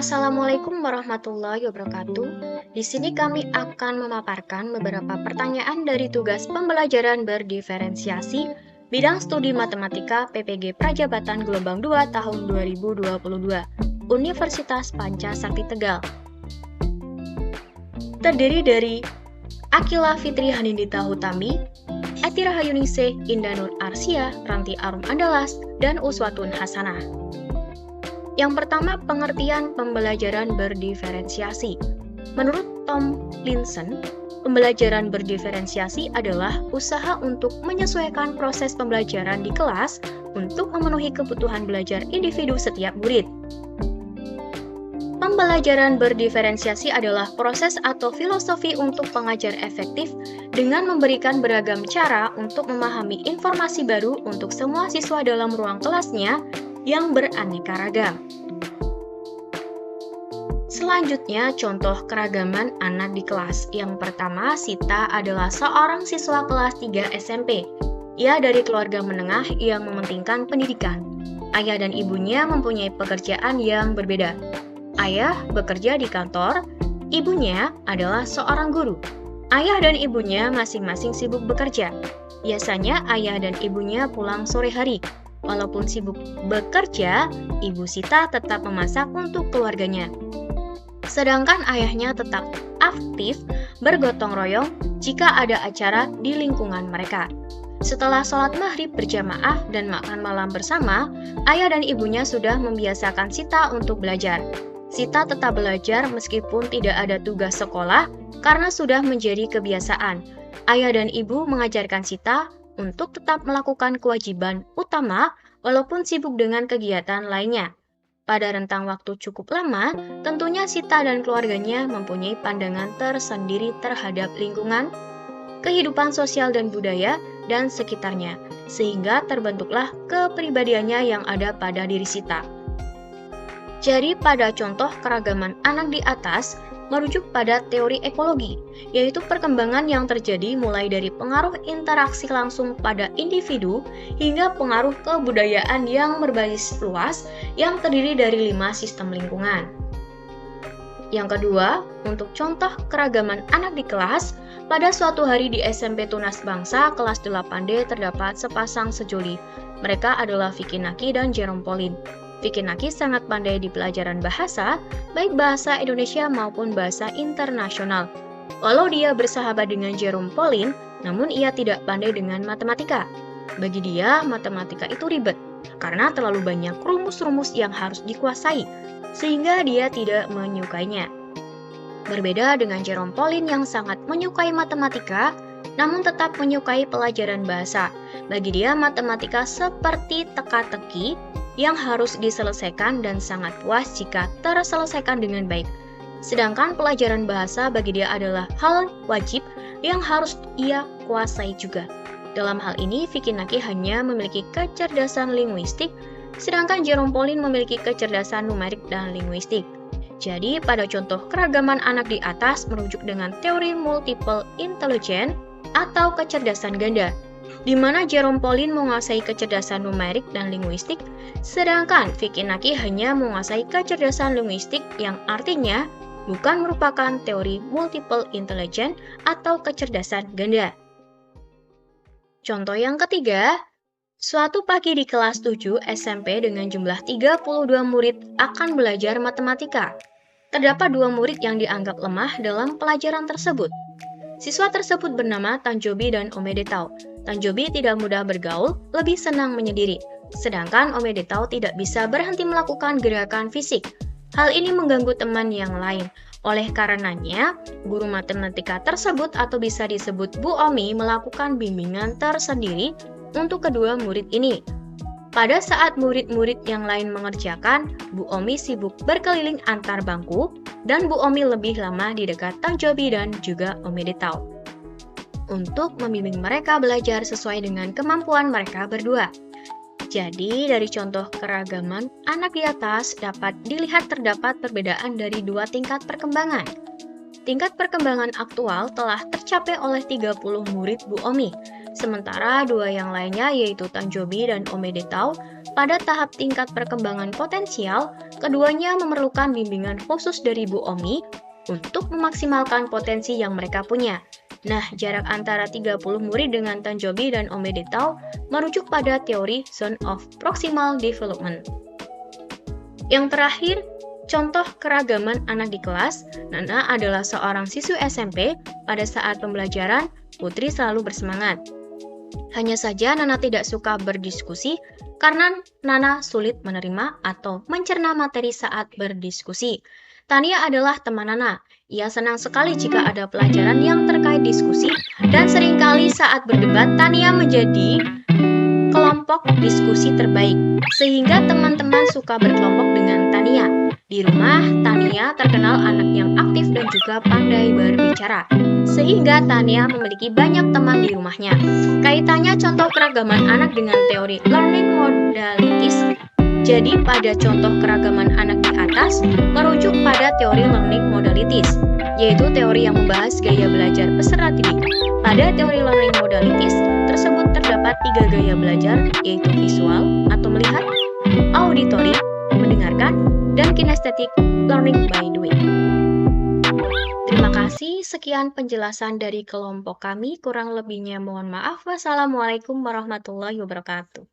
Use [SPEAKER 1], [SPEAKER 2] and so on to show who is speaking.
[SPEAKER 1] Assalamualaikum warahmatullahi wabarakatuh. Di sini kami akan memaparkan beberapa pertanyaan dari tugas pembelajaran berdiferensiasi bidang studi matematika PPG Prajabatan Gelombang 2 tahun 2022, Universitas Pancasakti Tegal. Terdiri dari Akila Fitri Hanindita Hutami, Eti Rahayuningsih, Indah Nur Arsia, Ranti Arum Andalas, dan Uswatun Hasanah. Yang pertama, pengertian pembelajaran berdiferensiasi. Menurut Tomlinson, pembelajaran berdiferensiasi adalah usaha untuk menyesuaikan proses pembelajaran di kelas untuk memenuhi kebutuhan belajar individu setiap murid. Pembelajaran berdiferensiasi adalah proses atau filosofi untuk pengajar efektif dengan memberikan beragam cara untuk memahami informasi baru untuk semua siswa dalam ruang kelasnya yang beraneka ragam. Selanjutnya, contoh keragaman anak di kelas. Yang pertama, Sita adalah seorang siswa kelas 3 SMP. Ia dari keluarga menengah yang mementingkan pendidikan. Ayah dan ibunya mempunyai pekerjaan yang berbeda. Ayah bekerja di kantor, ibunya adalah seorang guru. Ayah dan ibunya masing-masing sibuk bekerja. Biasanya ayah dan ibunya pulang sore hari. Walaupun sibuk bekerja, ibu Sita tetap memasak untuk keluarganya. Sedangkan ayahnya tetap aktif bergotong royong jika ada acara di lingkungan mereka. Setelah sholat maghrib berjamaah dan makan malam bersama, ayah dan ibunya sudah membiasakan Sita untuk belajar. Sita tetap belajar meskipun tidak ada tugas sekolah karena sudah menjadi kebiasaan. Ayah dan ibu mengajarkan Sita untuk tetap melakukan kewajiban utama walaupun sibuk dengan kegiatan lainnya. Pada rentang waktu cukup lama, tentunya Sita dan keluarganya mempunyai pandangan tersendiri terhadap lingkungan, kehidupan sosial dan budaya, dan sekitarnya, sehingga terbentuklah kepribadiannya yang ada pada diri Sita. Jadi pada contoh keragaman anak di atas, merujuk pada teori ekologi, yaitu perkembangan yang terjadi mulai dari pengaruh interaksi langsung pada individu hingga pengaruh kebudayaan yang berbasis luas yang terdiri dari 5 sistem lingkungan. Yang kedua, untuk contoh keragaman anak di kelas, pada suatu hari di SMP Tunas Bangsa kelas 8D terdapat sepasang sejoli. Mereka adalah Vicky Naki dan Jerome Pauline. Vicky Naki sangat pandai di pelajaran bahasa, baik bahasa Indonesia maupun bahasa internasional. Walau dia bersahabat dengan Jerome Pauline, namun ia tidak pandai dengan matematika. Bagi dia, matematika itu ribet, karena terlalu banyak rumus-rumus yang harus dikuasai, sehingga dia tidak menyukainya. Berbeda dengan Jerome Pauline yang sangat menyukai matematika, namun tetap menyukai pelajaran bahasa. Bagi dia, matematika seperti teka-teki, yang harus diselesaikan dan sangat puas jika terselesaikan dengan baik. Sedangkan pelajaran bahasa bagi dia adalah hal wajib yang harus ia kuasai juga. Dalam hal ini, Vicky Naki hanya memiliki kecerdasan linguistik, sedangkan Jerome Pauline memiliki kecerdasan numerik dan linguistik. Jadi, pada contoh keragaman anak di atas merujuk dengan teori multiple intelligence atau kecerdasan ganda, di mana Jerome Pauline menguasai kecerdasan numerik dan linguistik, sedangkan Vicky Naki hanya menguasai kecerdasan linguistik yang artinya bukan merupakan teori multiple intelligence atau kecerdasan ganda. Contoh yang ketiga, suatu pagi di kelas 7 SMP dengan jumlah 32 murid akan belajar matematika. Terdapat 2 murid yang dianggap lemah dalam pelajaran tersebut. Siswa tersebut bernama Tanjobi dan Omedetau. Tanjobi tidak mudah bergaul, lebih senang menyendiri. Sedangkan Omedetau tidak bisa berhenti melakukan gerakan fisik. Hal ini mengganggu teman yang lain. Oleh karenanya, guru matematika tersebut atau bisa disebut Bu Omi melakukan bimbingan tersendiri untuk kedua murid ini. Pada saat murid-murid yang lain mengerjakan, Bu Omi sibuk berkeliling antar bangku, dan Bu Omi lebih lama di dekat Tanjobi dan juga Omedetau untuk membimbing mereka belajar sesuai dengan kemampuan mereka berdua. Jadi, dari contoh keragaman anak di atas dapat dilihat terdapat perbedaan dari 2 tingkat perkembangan. Tingkat perkembangan aktual telah tercapai oleh 30 murid Bu Omi, sementara 2 yang lainnya yaitu Tanjobi dan Omedetau Pada tahap tingkat perkembangan potensial, keduanya memerlukan bimbingan khusus dari Bu Omi untuk memaksimalkan potensi yang mereka punya. Nah, jarak antara 30 murid dengan Tanjobi dan Omedetau merujuk pada teori Zone of Proximal Development. Yang terakhir, contoh keragaman anak di kelas. Nana adalah seorang siswi SMP. Pada saat pembelajaran, Putri selalu bersemangat. Hanya saja Nana tidak suka berdiskusi karena Nana sulit menerima atau mencerna materi saat berdiskusi. Tania adalah teman Nana. Ia senang sekali jika ada pelajaran yang terkait diskusi dan seringkali saat berdebat Tania menjadi kelompok diskusi terbaik, sehingga teman-teman suka berkelompok dengan Tania. Di rumah, Tania terkenal anak yang aktif dan juga pandai berbicara, sehingga Tania memiliki banyak teman di rumahnya. Kaitannya contoh keragaman anak dengan teori learning modalities. Jadi pada contoh keragaman anak di atas merujuk pada teori learning modalities, yaitu teori yang membahas gaya belajar peserta didik. Pada teori learning modalities tersebut terdapat 3 gaya belajar, yaitu visual atau melihat, auditory, mendengarkan, dan kinesthetic learning by doing. Terima kasih, sekian penjelasan dari kelompok kami. Kurang lebihnya mohon maaf. Wassalamualaikum warahmatullahi wabarakatuh.